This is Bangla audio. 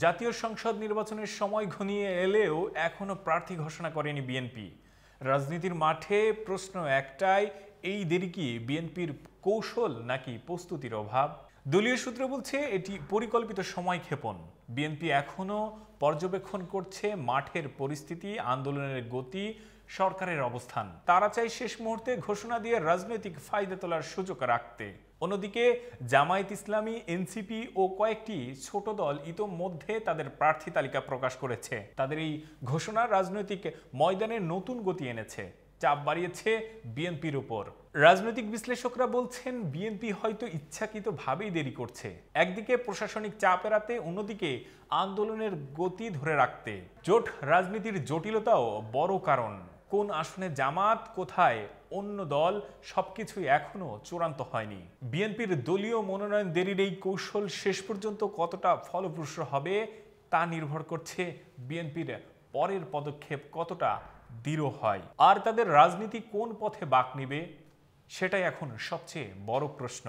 জাতীয় সংসদ নির্বাচনের সময় ঘনিয়ে এলেও এখনো প্রার্থী ঘোষণা করেনি বিএনপি। রাজনীতির মাঠে প্রশ্ন একটাই, এই দেরি কি বিএনপির কৌশল নাকি প্রস্তুতির অভাব? দলীয় সূত্র বলছে এটি পরিকল্পিত সময়ক্ষেপণ। বিএনপি এখনো পর্যবেক্ষণ করছে মাঠের পরিস্থিতি, আন্দোলনের গতি, সরকারের অবস্থান। তারা চাই শেষ মুহূর্তে ঘোষণা দিয়ে রাজনৈতিক ফায়দা তোলার সুযোগ রাখতে। অন্যদিকে জামায়াত ইসলামী, এনসিপি ও কয়েকটি ছোট দল ইতোমধ্যে তাদের প্রার্থী তালিকা প্রকাশ করেছে। তাদের এই ঘোষণা রাজনৈতিক ময়দানে নতুন গতি এনেছে, চাপ বাড়িয়েছে বিএনপির উপর। রাজনৈতিক বিশ্লেষকরা বলছেন বিএনপি হয়তো ইচ্ছাকৃতভাবেই দেরি করছে, একদিকে প্রশাসনিক চাপ এড়াতে, অন্যদিকে আন্দোলনের গতি ধরে রাখতে। জোট রাজনীতির জটিলতাও বড় কারণ। কোন আসনে জামাত, কোথায় অন্য দল, সবকিছুই এখনো চূড়ান্ত হয়নি। বিএনপির দলীয় মনোনয়ন দেরির এই কৌশল শেষ পর্যন্ত কতটা ফলপ্রসূ হবে তা নির্ভর করছে বিএনপির পরের পদক্ষেপ কতটা দৃঢ় হয়, আর তাদের রাজনীতি কোন পথে বাঁক নিবে সেটাই এখন সবচেয়ে বড় প্রশ্ন।